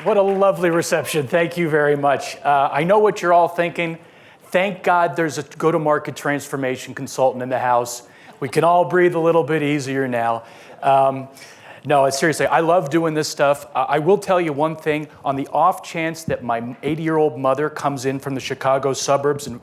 What a lovely reception. Thank you very much. I know what you're all thinking. Thank God there's a go-to-market transformation consultant in the house. We can all breathe a little bit easier now. No, seriously, I love doing this stuff. I will tell you one thing. On the off chance that my 80-year-old mother comes in from the Chicago suburbs and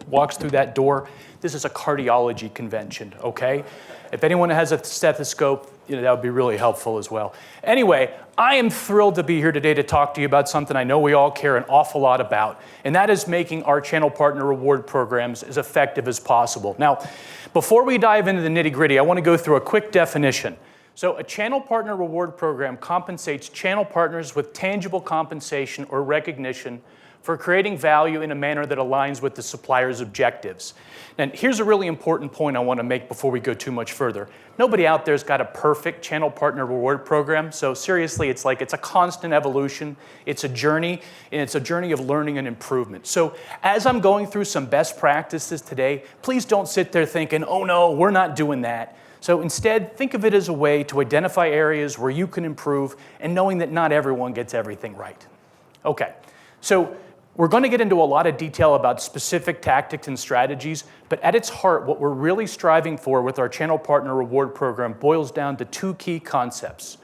walks through that door, this is a cardiology convention, okay? If anyone has a stethoscope, that would be really helpful as well. Anyway, I am thrilled to be here today to talk to you about something I know we all care an awful lot about, and that is making our channel partner reward programs as effective as possible. Now, before we dive into the nitty-gritty, I want to go through a quick definition. So a channel partner reward program compensates channel partners with tangible compensation or recognition for creating value in a manner that aligns with the supplier's objectives. And here's a really important point I want to make before we go too much further. Nobody out there's got a perfect channel partner reward program, so seriously, it's a constant evolution, it's a journey, and it's a journey of learning and improvement. So as I'm going through some best practices today, please don't sit there thinking, oh no, we're not doing that. So instead, think of it as a way to identify areas where you can improve and knowing that not everyone gets everything right. Okay, so we're going to get into a lot of detail about specific tactics and strategies, but at its heart, what we're really striving for with our channel partner reward program boils down to two key concepts: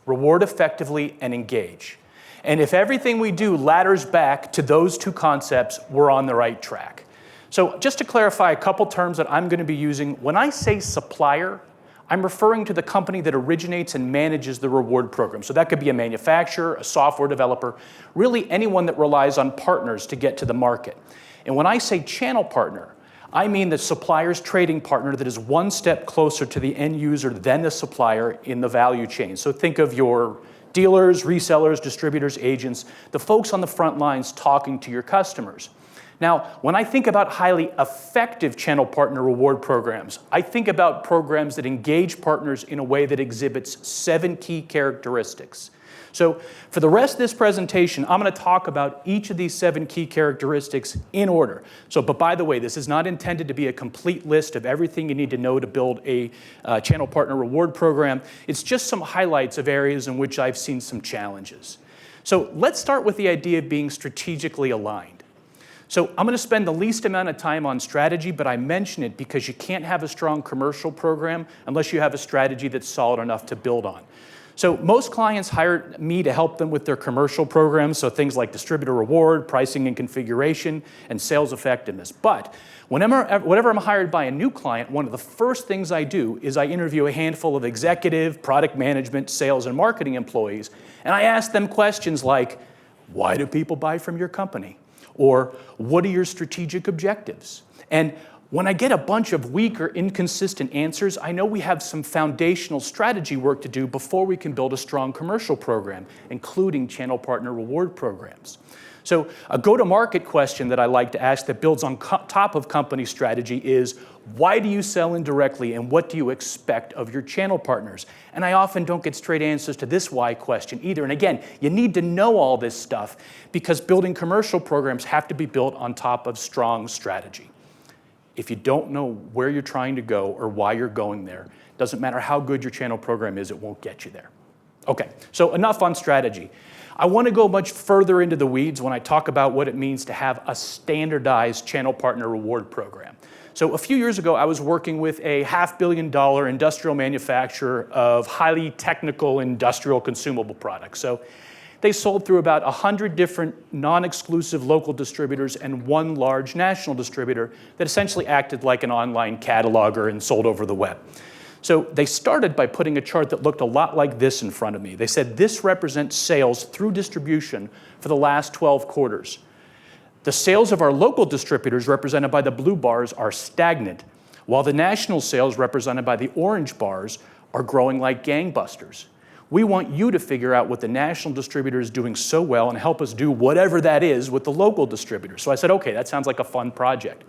reward effectively and engage. And if everything we do ladders back to those two concepts, we're on the right track. So just to clarify a couple terms that I'm going to be using, when I say supplier, I'm referring to the company that originates and manages the reward program. So that could be a manufacturer, a software developer, really anyone that relies on partners to get to the market. And when I say channel partner, I mean the supplier's trading partner that is one step closer to the end user than the supplier in the value chain. So think of your dealers, resellers, distributors, agents, the folks on the front lines talking to your customers. Now, when I think about highly effective channel partner reward programs, I think about programs that engage partners in a way that exhibits 7 key characteristics. So for the rest of this presentation, I'm going to talk about each of these 7 key characteristics in order. But by the way, this is not intended to be a complete list of everything you need to know to build a channel partner reward program. It's just some highlights of areas in which I've seen some challenges. So let's start with the idea of being strategically aligned. So I'm going to spend the least amount of time on strategy, but I mention it because you can't have a strong commercial program unless you have a strategy that's solid enough to build on. So most clients hire me to help them with their commercial programs, so things like distributor reward, pricing and configuration, and sales effectiveness. But whenever I'm hired by a new client, one of the first things I do is I interview a handful of executive, product management, sales, and marketing employees, and I ask them questions like, why do people buy from your company? Or what are your strategic objectives? And when I get a bunch of weak or inconsistent answers, I know we have some foundational strategy work to do before we can build a strong commercial program, including channel partner reward programs. So a go-to-market question that I like to ask that builds on top of company strategy is, why do you sell indirectly and what do you expect of your channel partners? And I often don't get straight answers to this why question either. And again, you need to know all this stuff because building commercial programs have to be built on top of strong strategy. If you don't know where you're trying to go or why you're going there, doesn't matter how good your channel program is, it won't get you there. Okay, so enough on strategy. I want to go much further into the weeds when I talk about what it means to have a standardized channel partner reward program. So a few years ago, I was working with a $500 million industrial manufacturer of highly technical industrial consumable products. So they sold through about 100 different non-exclusive local distributors and one large national distributor that essentially acted like an online cataloger and sold over the web. So they started by putting a chart that looked a lot like this in front of me. They said this represents sales through distribution for the last 12 quarters. The sales of our local distributors, represented by the blue bars, are stagnant, while the national sales, represented by the orange bars, are growing like gangbusters. We want you to figure out what the national distributor is doing so well and help us do whatever that is with the local distributor. So I said, okay, that sounds like a fun project.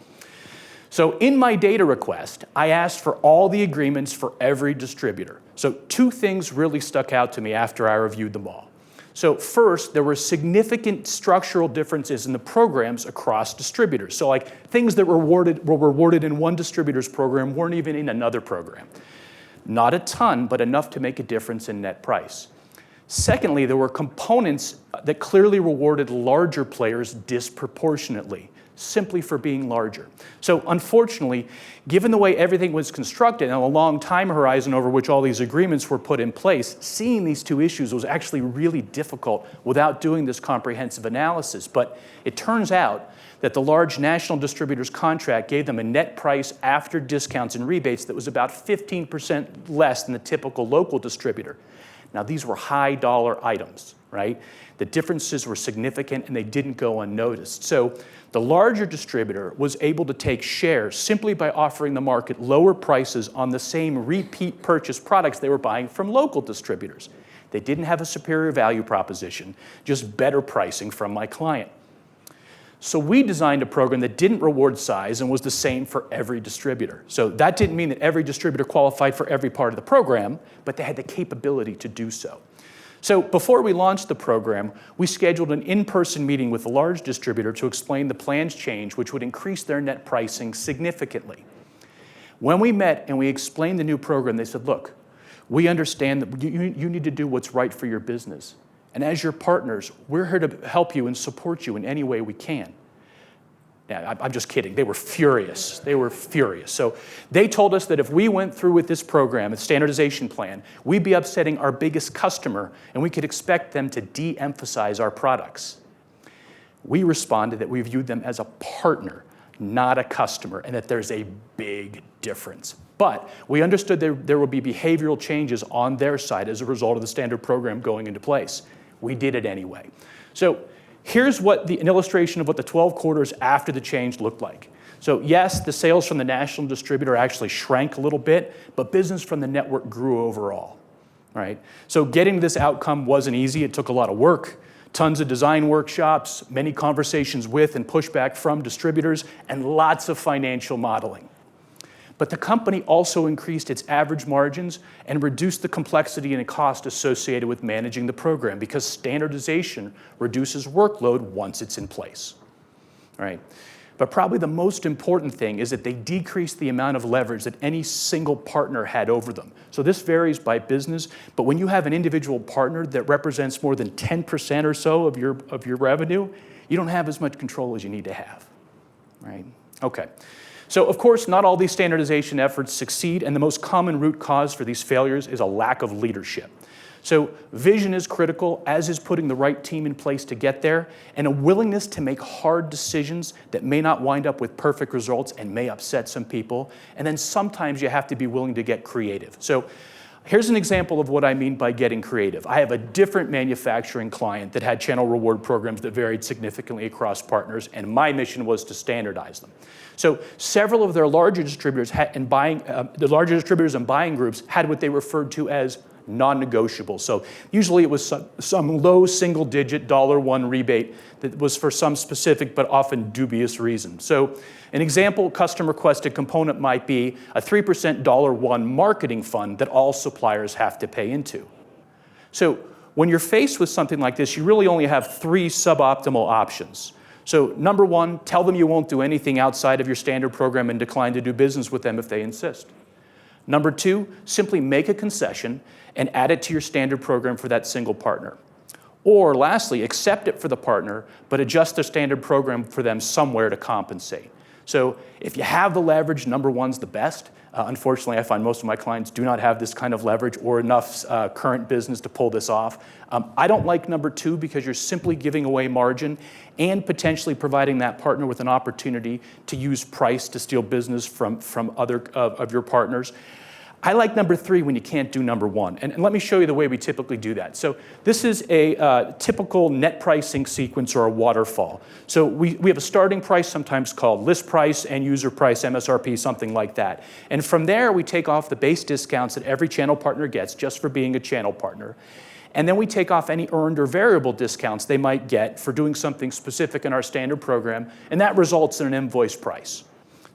So in my data request, I asked for all the agreements for every distributor. So 2 things really stuck out to me after I reviewed them all. So first, there were significant structural differences in the programs across distributors. So like things that were rewarded in one distributor's program weren't even in another program. Not a ton, but enough to make a difference in net price. Secondly, there were components that clearly rewarded larger players disproportionately, simply for being larger. So unfortunately, given the way everything was constructed and a long time horizon over which all these agreements were put in place, seeing these two issues was actually really difficult without doing this comprehensive analysis. But it turns out that the large national distributors contract gave them a net price after discounts and rebates that was about 15% less than the typical local distributor. Now, these were high dollar items, right? The differences were significant and they didn't go unnoticed. So the larger distributor was able to take share simply by offering the market lower prices on the same repeat purchase products they were buying from local distributors. They didn't have a superior value proposition, just better pricing from my client. So we designed a program that didn't reward size and was the same for every distributor. So that didn't mean that every distributor qualified for every part of the program, but they had the capability to do so. So before we launched the program, we scheduled an in-person meeting with a large distributor to explain the planned change, which would increase their net pricing significantly. When we met and we explained the new program, they said, look, we understand that you need to do what's right for your business. And as your partners, we're here to help you and support you in any way we can. Yeah, I'm just kidding. They were furious. They were furious. So they told us that if we went through with this program, a standardization plan, we'd be upsetting our biggest customer, and we could expect them to de-emphasize our products. We responded that we viewed them as a partner, not a customer, and that there's a big difference. But we understood there would be behavioral changes on their side as a result of the standard program going into place. We did it anyway. So here's an illustration of what the 12 quarters after the change looked like. So yes, the sales from the national distributor actually shrank a little bit, but business from the network grew overall, right? So getting this outcome wasn't easy. It took a lot of work, tons of design workshops, many conversations with and pushback from distributors, and lots of financial modeling. But the company also increased its average margins and reduced the complexity and cost associated with managing the program because standardization reduces workload once it's in place, right? But probably the most important thing is that they decreased the amount of leverage that any single partner had over them. So this varies by business, but when you have an individual partner that represents more than 10% or so of your revenue, you don't have as much control as you need to have, right? Okay. So of course, not all these standardization efforts succeed, and the most common root cause for these failures is a lack of leadership. So vision is critical, as is putting the right team in place to get there, and a willingness to make hard decisions that may not wind up with perfect results and may upset some people. And then sometimes you have to be willing to get creative. So here's an example of what I mean by getting creative. I have a different manufacturing client that had channel reward programs that varied significantly across partners, and my mission was to standardize them. So several of their larger distributors and buying groups had what they referred to as non-negotiable. So usually it was some low single-digit $1 rebate that was for some specific but often dubious reason. So an example customer requested component might be a 3% $1 marketing fund that all suppliers have to pay into. So when you're faced with something like this, you really only have 3 suboptimal options. So number 1, tell them you won't do anything outside of your standard program and decline to do business with them if they insist. Number 2, simply make a concession and add it to your standard program for that single partner. Or lastly, accept it for the partner, but adjust the standard program for them somewhere to compensate. So if you have the leverage, number 1's the best. Unfortunately, I find most of my clients do not have this kind of leverage or enough current business to pull this off. I don't like number 2 because you're simply giving away margin and potentially providing that partner with an opportunity to use price to steal business from other of your partners. I like number 3 when you can't do number 1. And let me show you the way we typically do that. So this is a typical net pricing sequence or a waterfall. So we have a starting price, sometimes called list price, and user price, MSRP, something like that. And from there, we take off the base discounts that every channel partner gets just for being a channel partner. And then we take off any earned or variable discounts they might get for doing something specific in our standard program, and that results in an invoice price.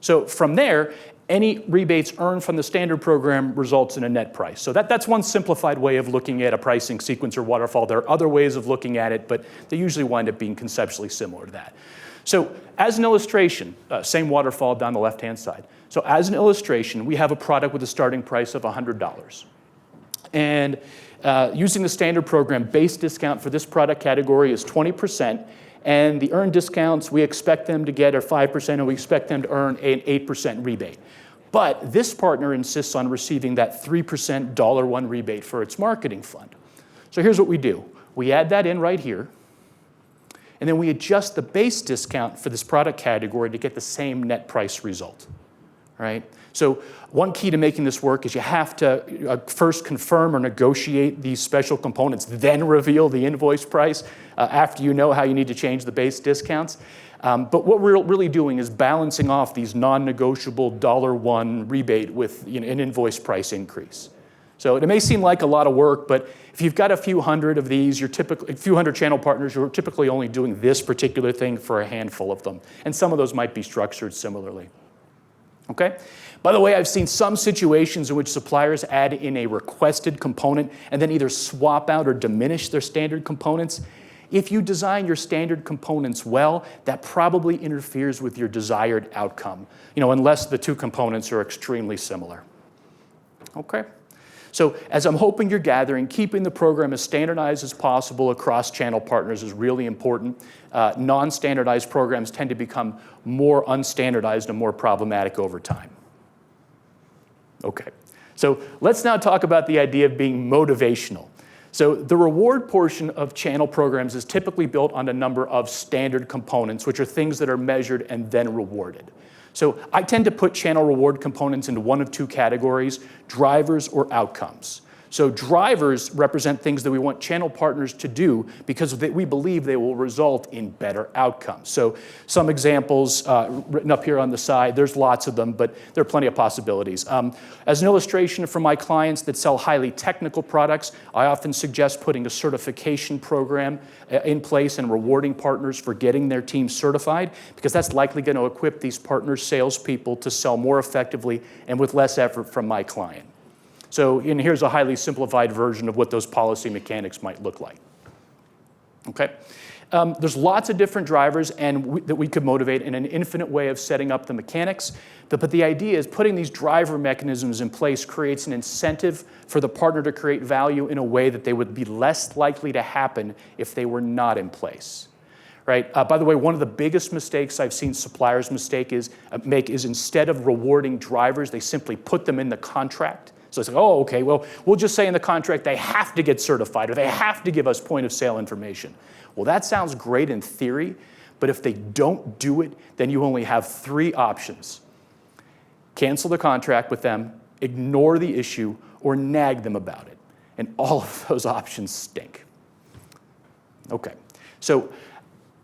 So from there, any rebates earned from the standard program results in a net price. So that's one simplified way of looking at a pricing sequence or waterfall. There are other ways of looking at it, but they usually wind up being conceptually similar to that. So as an illustration, same waterfall down the left-hand side. So as an illustration, we have a product with a starting price of $100. And using the standard program, base discount for this product category is 20%. And the earned discounts we expect them to get are 5%, and we expect them to earn an 8% rebate. But this partner insists on receiving that 3% $1 rebate for its marketing fund. So here's what we do. We add that in right here, and then we adjust the base discount for this product category to get the same net price result, right? So one key to making this work is you have to first confirm or negotiate these special components, then reveal the invoice price after you know how you need to change the base discounts. But what we're really doing is balancing off these non-negotiable $1 rebate with an invoice price increase. So it may seem like a lot of work, but if you've got a few hundred of these, a few hundred channel partners, you're typically only doing this particular thing for a handful of them. And some of those might be structured similarly. Okay? By the way, I've seen some situations in which suppliers add in a requested component and then either swap out or diminish their standard components. If you design your standard components well, that probably interferes with your desired outcome, unless the two components are extremely similar. Okay? So as I'm hoping you're gathering, keeping the program as standardized as possible across channel partners is really important. Non-standardized programs tend to become more unstandardized and more problematic over time. Okay, so let's now talk about the idea of being motivational. So the reward portion of channel programs is typically built on a number of standard components, which are things that are measured and then rewarded. So I tend to put channel reward components into one of two categories, drivers or outcomes. So drivers represent things that we want channel partners to do because we believe they will result in better outcomes. So some examples written up here on the side, there's lots of them, but there are plenty of possibilities. As an illustration for my clients that sell highly technical products, I often suggest putting a certification program in place and rewarding partners for getting their team certified, because that's likely going to equip these partners' salespeople to sell more effectively and with less effort from my client. So here's a highly simplified version of what those policy mechanics might look like. Okay? There's lots of different drivers that we could motivate in an infinite way of setting up the mechanics. But the idea is putting these driver mechanisms in place creates an incentive for the partner to create value in a way that they would be less likely to happen if they were not in place. Right? By the way, one of the biggest mistakes I've seen suppliers make is instead of rewarding drivers, they simply put them in the contract. So it's like, oh, okay, well, we'll just say in the contract they have to get certified or they have to give us point of sale information. Well, that sounds great in theory, but if they don't do it, then you only have three options. Cancel the contract with them, ignore the issue, or nag them about it. And all of those options stink. Okay, so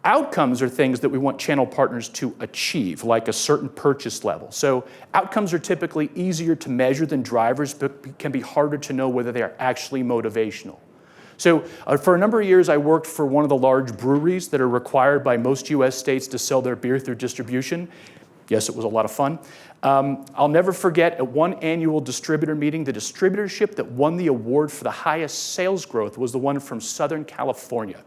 outcomes are things that we want channel partners to achieve, like a certain purchase level. So outcomes are typically easier to measure than drivers, but can be harder to know whether they are actually motivational. So for a number of years, I worked for one of the large breweries that are required by most US states to sell their beer through distribution. Yes, it was a lot of fun. I'll never forget at one annual distributor meeting, the distributorship that won the award for the highest sales growth was the one from Southern California.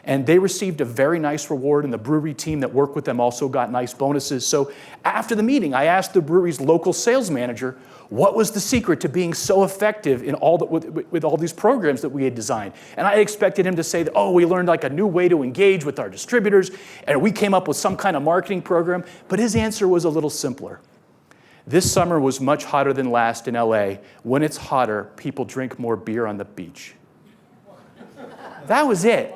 And they received a very nice reward, and the brewery team that worked with them also got nice bonuses. So after the meeting, I asked the brewery's local sales manager, what was the secret to being so effective in with all these programs that we had designed? And I expected him to say that, oh, we learned like a new way to engage with our distributors, and we came up with some kind of marketing program. But his answer was a little simpler. This summer was much hotter than last in LA. When it's hotter, people drink more beer on the beach. That was it.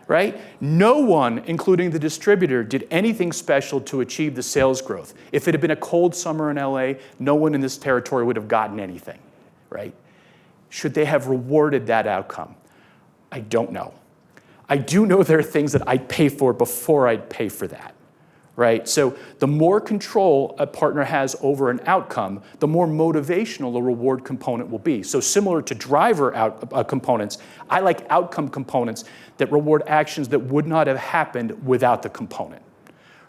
Right? No one, including the distributor, did anything special to achieve the sales growth. If it had been a cold summer in LA, no one in this territory would have gotten anything, right? Should they have rewarded that outcome? I don't know. I do know there are things that I'd pay for before I'd pay for that, right? So the more control a partner has over an outcome, the more motivational the reward component will be. So similar to driver components, I like outcome components that reward actions that would not have happened without the component,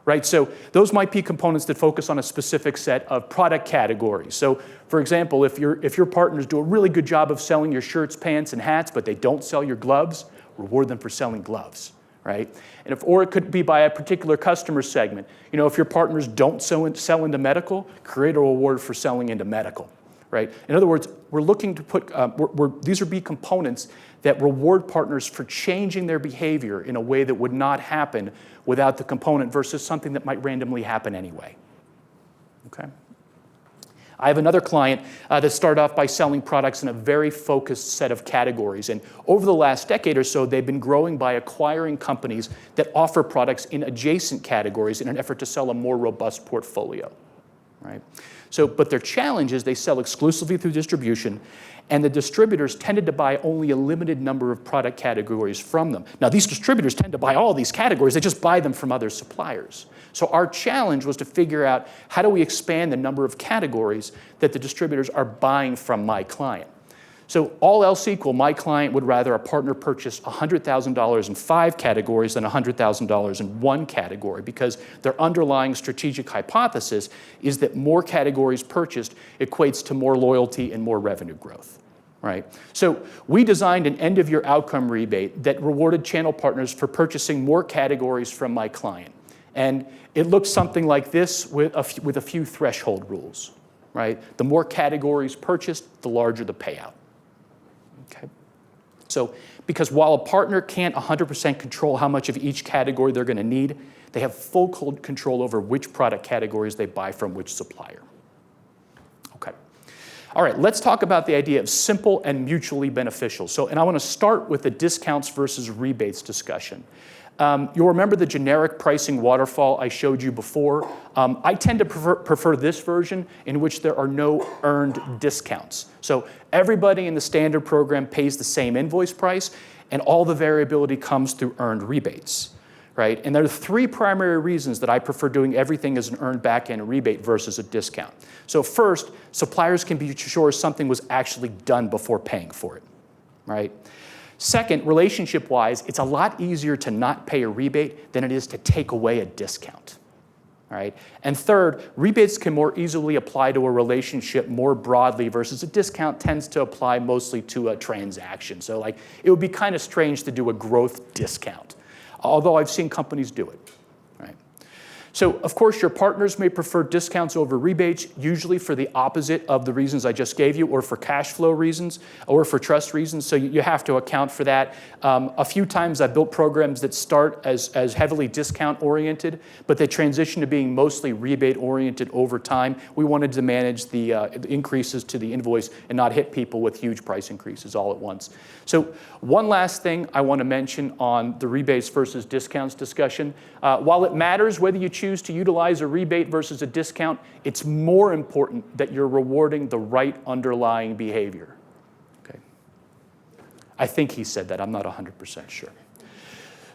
right? So those might be components that focus on a specific set of product categories. So for example, if your partners do a really good job of selling your shirts, pants, and hats, but they don't sell your gloves, reward them for selling gloves. Right? Or it could be by a particular customer segment. If your partners don't sell into medical, create a reward for selling into medical. right? In other words, we're looking to put, these would be components that reward partners for changing their behavior in a way that would not happen without the component versus something that might randomly happen anyway, okay? I have another client that started off by selling products in a very focused set of categories. And over the last decade or so, they've been growing by acquiring companies that offer products in adjacent categories in an effort to sell a more robust portfolio, right? So, but their challenge is they sell exclusively through distribution, and the distributors tended to buy only a limited number of product categories from them. Now, these distributors tend to buy all these categories. They just buy them from other suppliers. So our challenge was to figure out how do we expand the number of categories that the distributors are buying from my client. So all else equal, my client would rather a partner purchase $100,000 in 5 categories than $100,000 in 1 category, because their underlying strategic hypothesis is that more categories purchased equates to more loyalty and more revenue growth, right? So we designed an end-of-year outcome rebate that rewarded channel partners for purchasing more categories from my client. And it looks something like this with a few threshold rules, right? The more categories purchased, the larger the payout. Okay. So, because while a partner can't 100% control how much of each category they're going to need, they have full control over which product categories they buy from which supplier. Okay. All right, let's talk about the idea of simple and mutually beneficial. So, and I want to start with the discounts versus rebates discussion. You'll remember the generic pricing waterfall I showed you before. I tend to prefer this version in which there are no earned discounts. So everybody in the standard program pays the same invoice price, and all the variability comes through earned rebates, right? And there are 3 primary reasons that I prefer doing everything as an earned back-end rebate versus a discount. So first, suppliers can be sure something was actually done before paying for it, right? Second, relationship-wise, it's a lot easier to not pay a rebate than it is to take away a discount, right? And third, rebates can more easily apply to a relationship more broadly versus a discount tends to apply mostly to a transaction. So like, it would be kind of strange to do a growth discount, although I've seen companies do it, right? So, of course, your partners may prefer discounts over rebates, usually for the opposite of the reasons I just gave you, or for cash flow reasons, or for trust reasons, so you have to account for that. A few times I've built programs that start as heavily discount-oriented, but they transition to being mostly rebate-oriented over time. We wanted to manage the increases to the invoice and not hit people with huge price increases all at once. So one last thing I want to mention on the rebates versus discounts discussion. While it matters whether you choose to utilize a rebate versus a discount, it's more important that you're rewarding the right underlying behavior. Okay. I think he said that. I'm not 100% sure.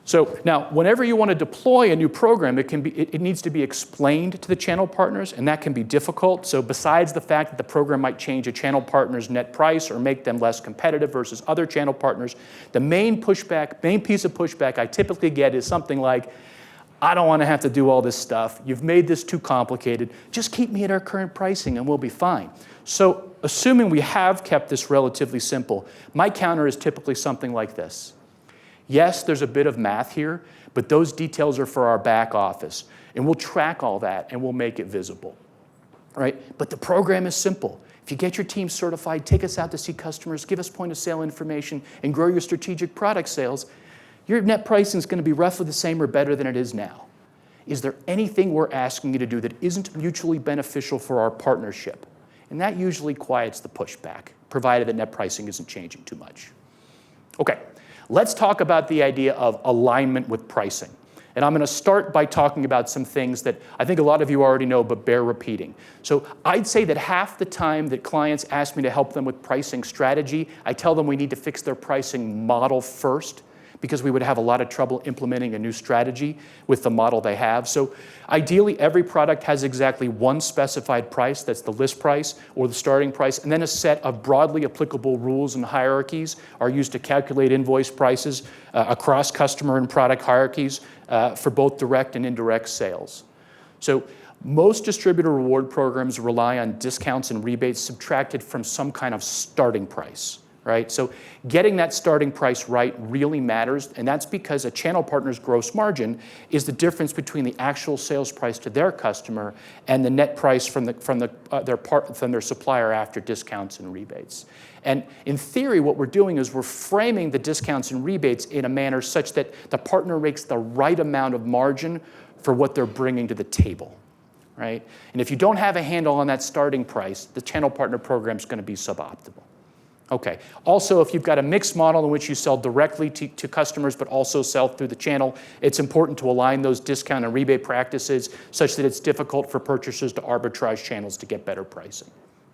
So now, whenever you want to deploy a new program, it needs to be explained to the channel partners, and that can be difficult. So besides the fact that the program might change a channel partner's net price or make them less competitive versus other channel partners, the main piece of pushback I typically get is something like, I don't want to have to do all this stuff. You've made this too complicated. Just keep me at our current pricing and we'll be fine. So assuming we have kept this relatively simple, my counter is typically something like this. Yes, there's a bit of math here, but those details are for our back office. And we'll track all that and we'll make it visible, right? But the program is simple. If you get your team certified, take us out to see customers, give us point of sale information, and grow your strategic product sales, your net pricing is going to be roughly the same or better than it is now. Is there anything we're asking you to do that isn't mutually beneficial for our partnership? And that usually quiets the pushback, provided that net pricing isn't changing too much. Okay, let's talk about the idea of alignment with pricing. And I'm going to start by talking about some things that I think a lot of you already know, but bear repeating. So I'd say that half the time that clients ask me to help them with pricing strategy, I tell them we need to fix their pricing model first, because we would have a lot of trouble implementing a new strategy with the model they have. So ideally, every product has exactly one specified price, that's the list price or the starting price, and then a set of broadly applicable rules and hierarchies are used to calculate invoice prices across customer and product hierarchies for both direct and indirect sales. So most distributor reward programs rely on discounts and rebates subtracted from some kind of starting price, right? So getting that starting price right really matters, and that's because a channel partner's gross margin is the difference between the actual sales price to their customer and the net price from their supplier after discounts and rebates. And in theory, what we're doing is we're framing the discounts and rebates in a manner such that the partner makes the right amount of margin for what they're bringing to the table, right? And if you don't have a handle on that starting price, the channel partner program is going to be suboptimal. Okay. Also, if you've got a mixed model in which you sell directly to customers but also sell through the channel, it's important to align those discount and rebate practices such that it's difficult for purchasers to arbitrage channels to get better pricing.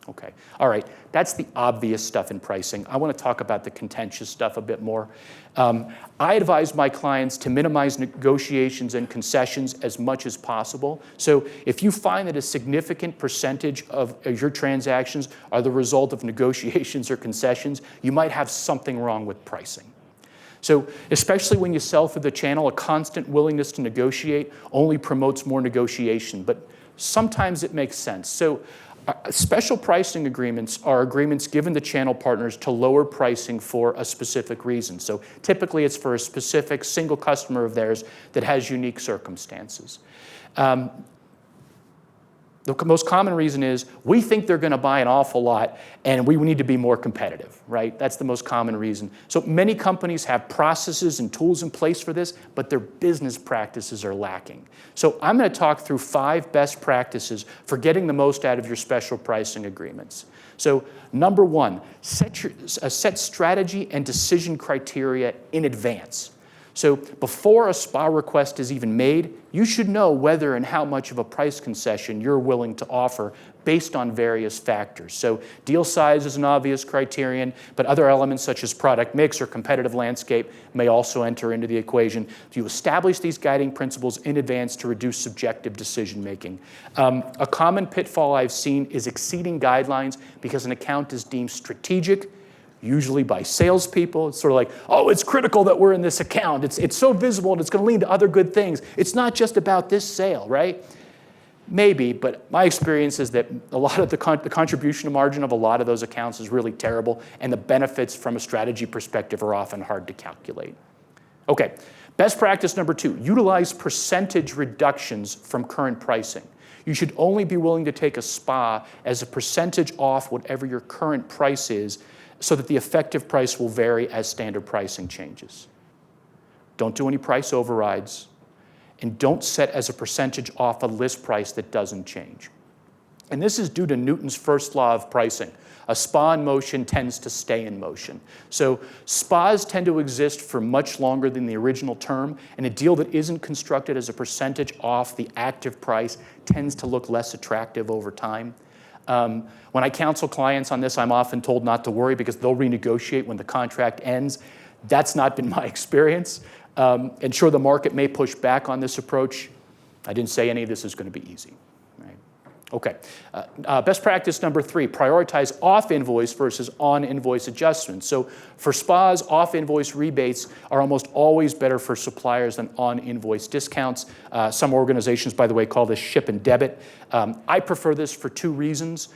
Okay. All right. That's the obvious stuff in pricing. I want to talk about the contentious stuff a bit more. I advise my clients to minimize negotiations and concessions as much as possible. So if you find that a significant percentage of your transactions are the result of negotiations or concessions, you might have something wrong with pricing. So especially when you sell through the channel, a constant willingness to negotiate only promotes more negotiation, but sometimes it makes sense. So special pricing agreements are agreements given to channel partners to lower pricing for a specific reason. So typically it's for a specific single customer of theirs that has unique circumstances. The most common reason is we think they're going to buy an awful lot and we need to be more competitive, right? That's the most common reason. So many companies have processes and tools in place for this, but their business practices are lacking. So I'm going to talk through 5 best practices for getting the most out of your special pricing agreements. So number 1, set strategy and decision criteria in advance. So before a SPA request is even made, you should know whether and how much of a price concession you're willing to offer based on various factors. So deal size is an obvious criterion, but other elements such as product mix or competitive landscape may also enter into the equation. You establish these guiding principles in advance to reduce subjective decision making. A common pitfall I've seen is exceeding guidelines because an account is deemed strategic, usually by salespeople. It's sort of like, oh, it's critical that we're in this account. It's so visible and it's going to lead to other good things. It's not just about this sale, right? Maybe, but my experience is that a lot of the contribution margin of a lot of those accounts is really terrible, and the benefits from a strategy perspective are often hard to calculate. Okay, best practice number 2, utilize percentage reductions from current pricing. You should only be willing to take a SPA as a percentage off whatever your current price is, so that the effective price will vary as standard pricing changes. Don't do any price overrides, and don't set as a percentage off a list price that doesn't change. And this is due to Newton's first law of pricing. A SPA in motion tends to stay in motion. So SPAs tend to exist for much longer than the original term, and a deal that isn't constructed as a percentage off the active price tends to look less attractive over time. When I counsel clients on this, I'm often told not to worry because they'll renegotiate when the contract ends. That's not been my experience. And sure, the market may push back on this approach. I didn't say any of this is going to be easy. Right? Okay. Best practice number 3, prioritize off-invoice versus on-invoice adjustments. So for SPAs, off-invoice rebates are almost always better for suppliers than on-invoice discounts. Some organizations, by the way, call this ship and debit. I prefer this for 2 reasons.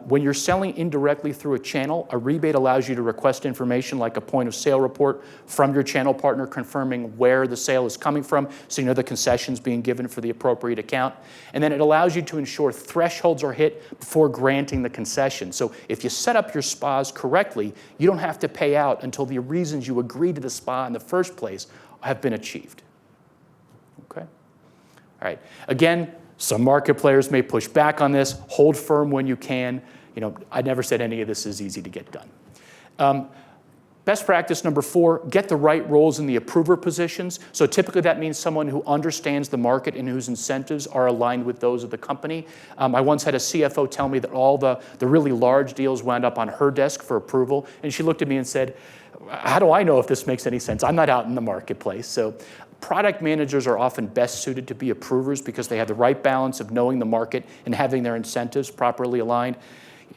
When you're selling indirectly through a channel, a rebate allows you to request information like a point of sale report from your channel partner confirming where the sale is coming from, so you know the concessions being given for the appropriate account. And then it allows you to ensure thresholds are hit before granting the concession. So if you set up your SPAs correctly, you don't have to pay out until the reasons you agreed to the SPA in the first place have been achieved. Okay? All right. Again, some market players may push back on this. Hold firm when you can. You know, I never said any of this is easy to get done. Best practice number 4, get the right roles in the approver positions. So typically that means someone who understands the market and whose incentives are aligned with those of the company. I once had a CFO tell me that all the really large deals wound up on her desk for approval. And she looked at me and said, how do I know if this makes any sense? I'm not out in the marketplace. So product managers are often best suited to be approvers because they have the right balance of knowing the market and having their incentives properly aligned.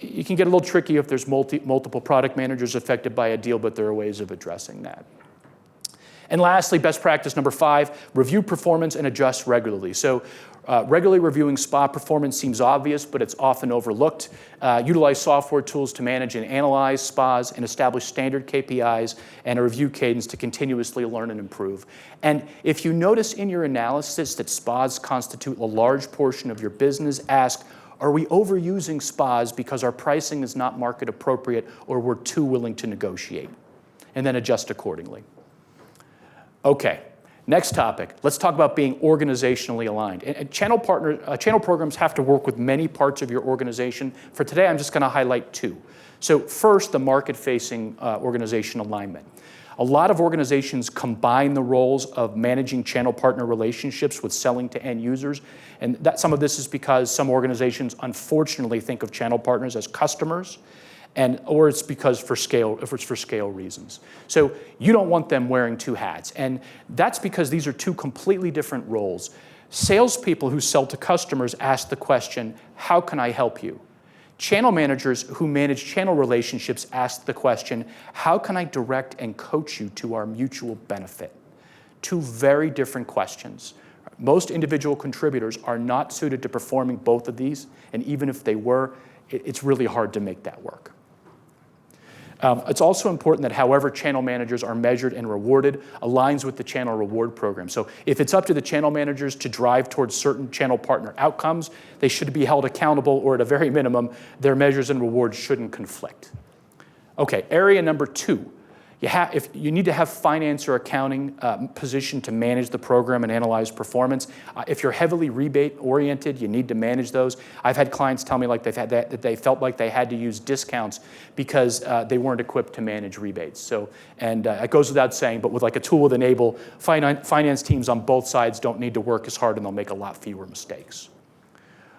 You can get a little tricky if there's multiple product managers affected by a deal, but there are ways of addressing that. And lastly, best practice number 5, review performance and adjust regularly. So regularly reviewing spa performance seems obvious, but it's often overlooked. Utilize software tools to manage and analyze spas and establish standard KPIs and a review cadence to continuously learn and improve. And if you notice in your analysis that spas constitute a large portion of your business, ask, are we overusing spas because our pricing is not market appropriate or we're too willing to negotiate? And then adjust accordingly. Okay. Next topic, let's talk about being organizationally aligned. And channel programs have to work with many parts of your organization. For today, I'm just going to highlight 2. So first, the market-facing organization alignment. A lot of organizations combine the roles of managing channel partner relationships with selling to end users. And some of this is because some organizations unfortunately think of channel partners as customers, or it's because for scale reasons. So you don't want them wearing 2 hats. And that's because these are 2 completely different roles. Salespeople who sell to customers ask the question, how can I help you? Channel managers who manage channel relationships ask the question, how can I direct and coach you to our mutual benefit? 2 very different questions. Most individual contributors are not suited to performing both of these, and even if they were, it's really hard to make that work. It's also important that however channel managers are measured and rewarded aligns with the channel reward program. So if it's up to the channel managers to drive towards certain channel partner outcomes, they should be held accountable, or at a very minimum, their measures and rewards shouldn't conflict. Okay, area number 2. If you need to have finance or accounting position to manage the program and analyze performance. If you're heavily rebate-oriented, you need to manage those. I've had clients tell me like that they felt like they had to use discounts because they weren't equipped to manage rebates. So, and it goes without saying, but with like a tool with Enable, finance teams on both sides don't need to work as hard and they'll make a lot fewer mistakes.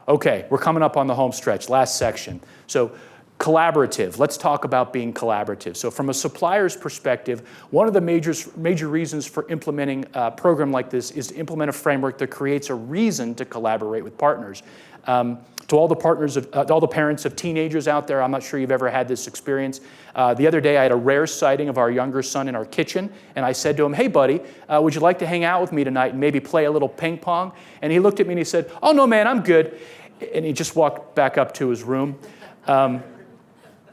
Okay, we're coming up on the home stretch, last section. So, collaborative. Let's talk about being collaborative. So from a supplier's perspective, one of the major reasons for implementing a program like this is to implement a framework that creates a reason to collaborate with partners. To all the parents of teenagers out there, I'm not sure you've ever had this experience. The other day, I had a rare sighting of our younger son in our kitchen, and I said to him, hey, buddy, would you like to hang out with me tonight and maybe play a little ping pong? And he looked at me and he said, oh, no, man, I'm good. And he just walked back up to his room.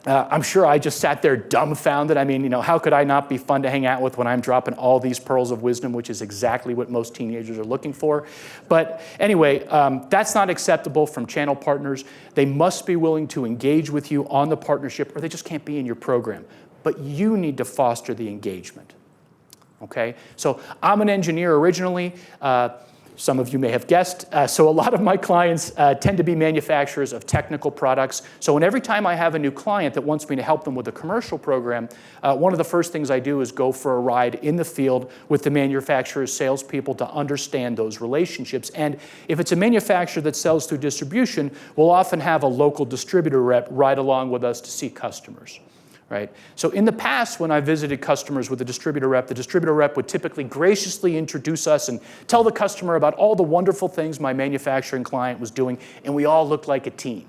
I'm sure I just sat there dumbfounded. I mean, how could I not be fun to hang out with when I'm dropping all these pearls of wisdom, which is exactly what most teenagers are looking for. But anyway, that's not acceptable from channel partners. They must be willing to engage with you on the partnership, or they just can't be in your program. But you need to foster the engagement. Okay? So I'm an engineer originally. Some of you may have guessed. So a lot of my clients tend to be manufacturers of technical products. So every time I have a new client that wants me to help them with a commercial program, one of the first things I do is go for a ride in the field with the manufacturer's salespeople to understand those relationships. And if it's a manufacturer that sells through distribution, we'll often have a local distributor rep ride along with us to see customers. Right? So in the past, when I visited customers with the distributor rep would typically graciously introduce us and tell the customer about all the wonderful things my manufacturing client was doing, and we all looked like a team.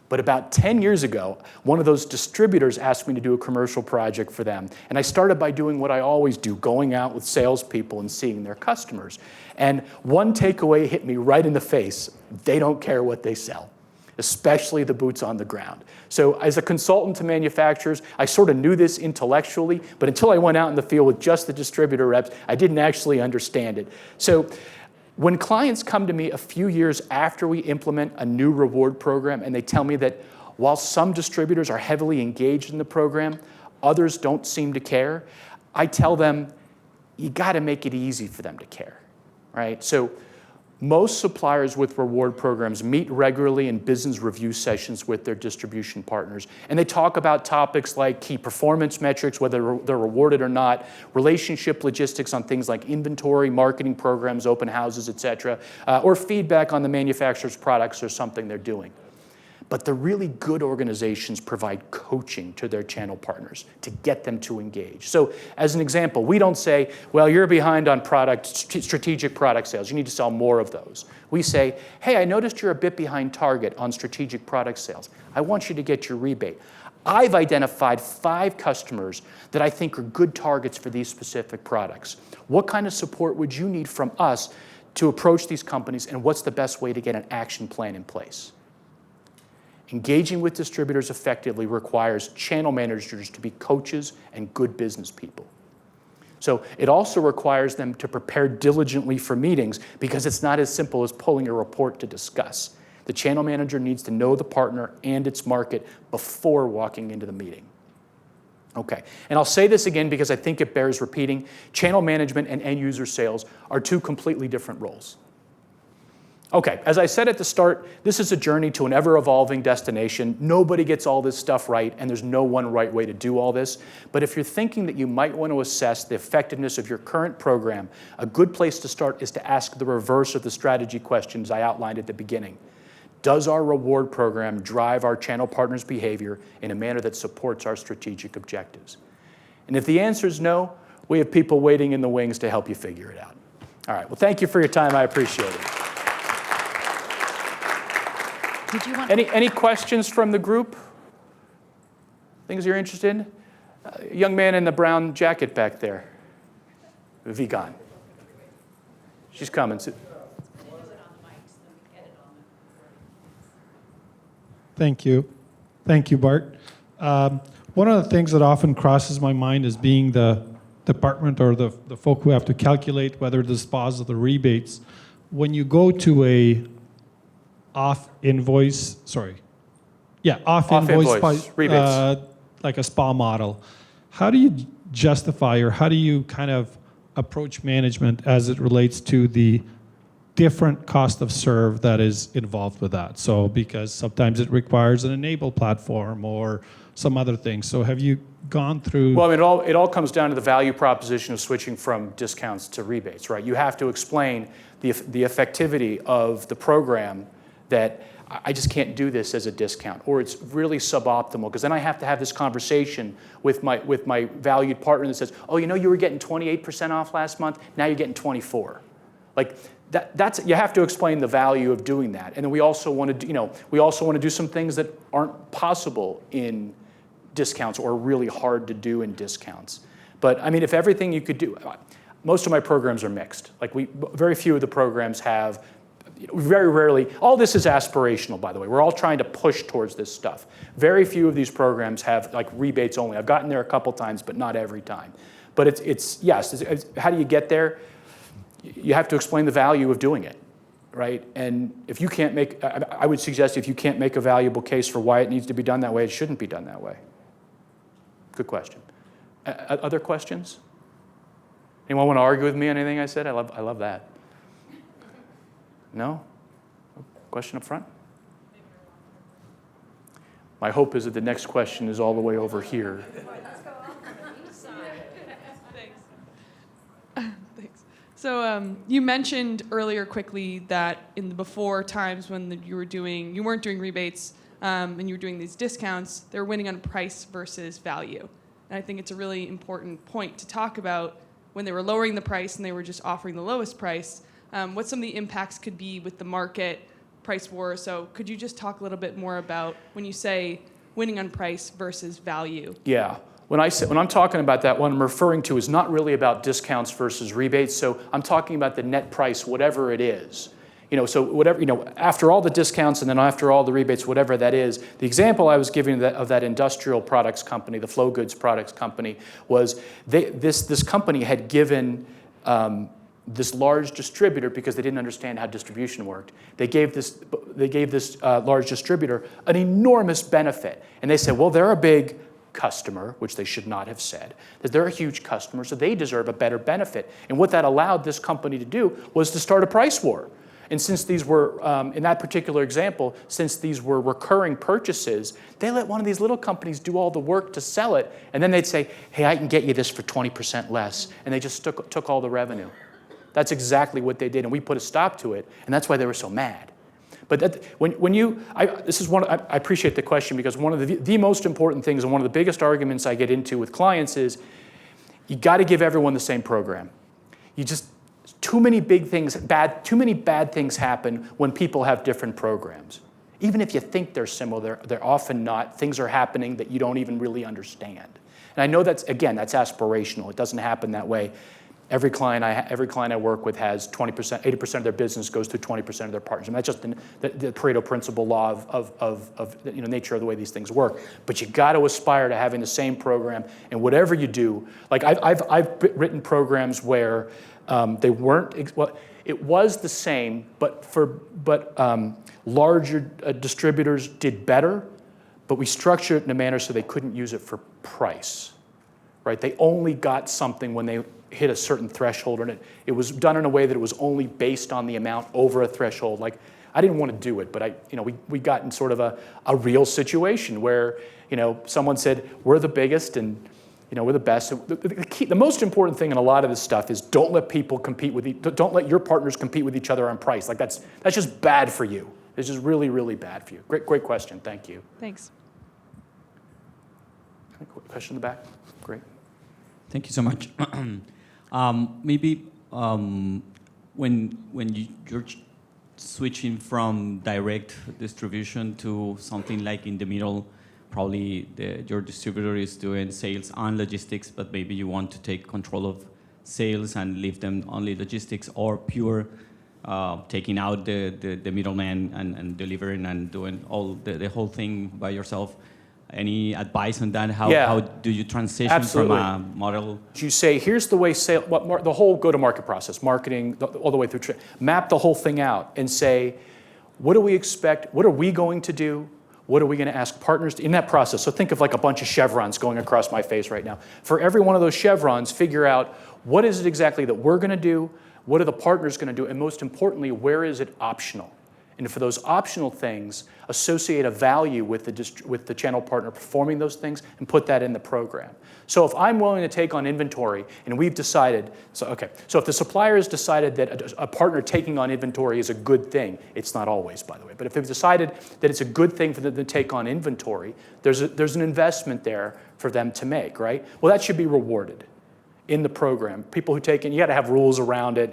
But about 10 years ago, one of those distributors asked me to do a commercial project for them. And I started by doing what I always do, going out with salespeople and seeing their customers. And one takeaway hit me right in the face. They don't care what they sell, especially the boots on the ground. So as a consultant to manufacturers, I sort of knew this intellectually, but until I went out in the field with just the distributor reps, I didn't actually understand it. So when clients come to me a few years after we implement a new reward program and they tell me that while some distributors are heavily engaged in the program, others don't seem to care, I tell them, you gotta make it easy for them to care, right? So most suppliers with reward programs meet regularly in business review sessions with their distribution partners, and they talk about topics like key performance metrics, whether they're rewarded or not, relationship logistics on things like inventory, marketing programs, open houses, et cetera, or feedback on the manufacturer's products or something they're doing. But the really good organizations provide coaching to their channel partners to get them to engage. So as an example, we don't say, well, you're behind on strategic product sales. You need to sell more of those. We say, hey, I noticed you're a bit behind target on strategic product sales. I want you to get your rebate. I've identified 5 customers that I think are good targets for these specific products. What kind of support would you need from us to approach these companies, and what's the best way to get an action plan in place? Engaging with distributors effectively requires channel managers to be coaches and good business people. So it also requires them to prepare diligently for meetings, because it's not as simple as pulling a report to discuss. The channel manager needs to know the partner and its market before walking into the meeting. Okay, and I'll say this again because I think it bears repeating. Channel management and end user sales are 2 completely different roles. Okay, as I said at the start, this is a journey to an ever-evolving destination. Nobody gets all this stuff right, and there's no one right way to do all this. But if you're thinking that you might want to assess the effectiveness of your current program, a good place to start is to ask the reverse of the strategy questions I outlined at the beginning. Does our reward program drive our channel partners' behavior in a manner that supports our strategic objectives? And if the answer is no, we have people waiting in the wings to help you figure it out. All right, well, thank you for your time. I appreciate it. Did you want Any questions from the group? Things you're interested in? Young man in the brown jacket back there. Vigan. She's coming. Thank you. Thank you, Bart. One of the things that often crosses my mind is being the department or the folk who have to calculate whether to dispose of the rebates. When you go to a off-invoice rebates. Like a spa model, how do you justify, or how do you kind of approach management as it relates to the different cost of serve that is involved with that? So because sometimes it requires an enable platform or some other things. So have you gone through? Well, I mean, it all comes down to the value proposition of switching from discounts to rebates, right? You have to explain the effectivity of the program, that I just can't do this as a discount, or it's really suboptimal, because then I have to have this conversation with my valued partner that says, oh, you were getting 28% off last month, now you're getting 24. Like that's you have to explain the value of doing that. And then we also want to do some things that aren't possible in discounts or really hard to do in discounts. But I mean, if everything you could do, most of my programs are mixed. Like very few of the programs have. Very rarely, all this is aspirational, by the way. We're all trying to push towards this stuff. Very few of these programs have like rebates only. I've gotten there a couple times, but not every time. But it's how do you get there? You have to explain the value of doing it, right? And if you can't make, I would suggest if you can't make a valuable case for why it needs to be done that way, it shouldn't be done that way. Good question. Other questions? Anyone want to argue with me on anything I said? I love that. No? Question up front? My hope is that the next question is all the way over here. Thanks. So you mentioned earlier quickly that in the before times when you weren't doing rebates and you were doing these discounts, they were winning on price versus value. And I think it's a really important point to talk about when they were lowering the price and they were just offering the lowest price. What some of the impacts could be with the market, price war. So could you just talk a little bit more about when you say winning on price versus value? Yeah. When I'm talking about that, what I'm referring to is not really about discounts versus rebates. So I'm talking about the net price, whatever it is. So whatever, after all the discounts and then after all the rebates, whatever that is. The example I was giving of that industrial products company, the flow goods products company, was this company had given this large distributor, because they didn't understand how distribution worked. They gave this large distributor an enormous benefit. And they said, well, they're a big customer, which they should not have said, that they're a huge customer, so they deserve a better benefit. And what that allowed this company to do was to start a price war. And since these were, in that particular example, since these were recurring purchases, they let one of these little companies do all the work to sell it. And then they'd say, hey, I can get you this for 20% less. And they just took all the revenue. That's exactly what they did, and we put a stop to it, and that's why they were so mad. But I appreciate the question, because one of the most important things and one of the biggest arguments I get into with clients is you got to give everyone the same program. Too many bad things happen when people have different programs. Even if you think they're similar, they're often not. Things are happening that you don't even really understand. And I know that's aspirational. It doesn't happen that way. Every client I work with has 20%, 80% of their business goes through 20% of their partners. And that's just the Pareto principle law of nature of the way these things work. But you got to aspire to having the same program, and whatever you do. Like I've written programs where they weren't. It was the same, but larger distributors did better. But we structured it in a manner so they couldn't use it for price, right? They only got something when they hit a certain threshold, and it was done in a way that it was only based on the amount over a threshold. Like, I didn't want to do it, but we got in sort of a real situation where, someone said, we're the biggest and, we're the best. The most important thing in a lot of this stuff is don't let your partners compete with each other on price. Like, that's just bad for you. It's just really, really bad for you. Great question. Thank you. Thanks. Question in the back? Great. Thank you so much. Maybe when you're switching from direct distribution to something like in the middle, probably your distributor is doing sales and logistics, but maybe you want to take control of sales and leave them only logistics, or pure taking out the middleman and delivering and doing all the whole thing by yourself. Any advice on that? How do you transition Absolutely. from a model? You say, here's the way the whole go-to-market process, marketing, all the way through, map the whole thing out and say, what do we expect? What are we going to do? What are we going to ask partners in that process? So think of like a bunch of chevrons going across my face right now. For every one of those chevrons, figure out what is it exactly that we're going to do, what are the partners going to do, and most importantly, where is it optional? And for those optional things, associate a value with the channel partner performing those things and put that in the program. So if I'm willing to take on inventory and we've decided, so if the supplier has decided that a partner taking on inventory is a good thing, it's not always, by the way, but if they've decided that it's a good thing for them to take on inventory, there's an investment there for them to make, right? Well, that should be rewarded in the program. People who take in, you got to have rules around it,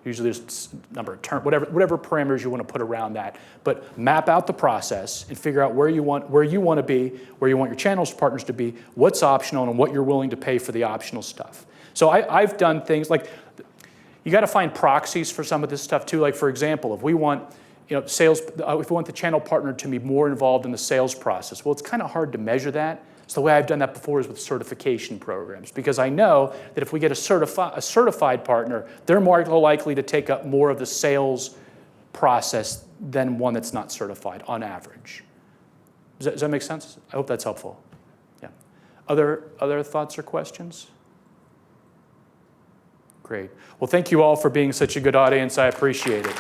Usually there's a number of terms, whatever parameters you want to put around that. But map out the process and figure out where you want to be, where you want your channels partners to be, what's optional, and what you're willing to pay for the optional stuff. So I've done things like, you got to find proxies for some of this stuff too. Like, for example, if we want sales, if we want the channel partner to be more involved in the sales process, well, it's kind of hard to measure that. So the way I've done that before is with certification programs, because I know that if we get a certified partner, they're more likely to take up more of the sales process than one that's not certified on average. Does that make sense? I hope that's helpful. Yeah. Other thoughts or questions? Great. Well, thank you all for being such a good audience. I appreciate it.